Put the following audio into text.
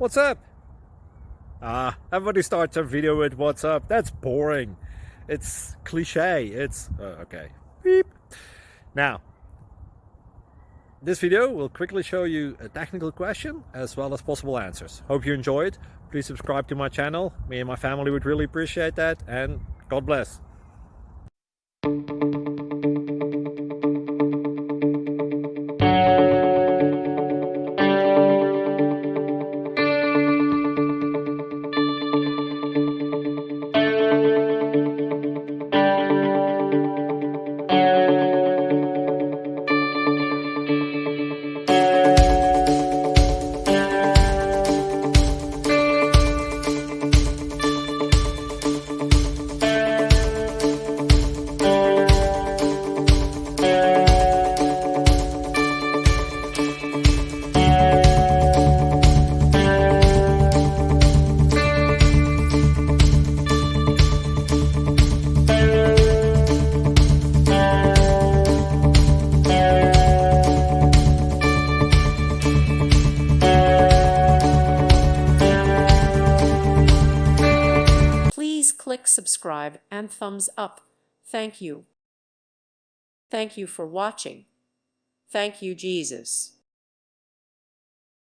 What's up? Everybody starts a video with what's up. That's boring. It's cliche. It's okay. Beep. Now, this video will quickly show you a technical question as well as possible answers. Hope you enjoyed. Please subscribe to my channel. Me and my family would really appreciate that, and God bless. Please click subscribe and thumbs up. Thank you. Thank you for watching. Thank you, Jesus.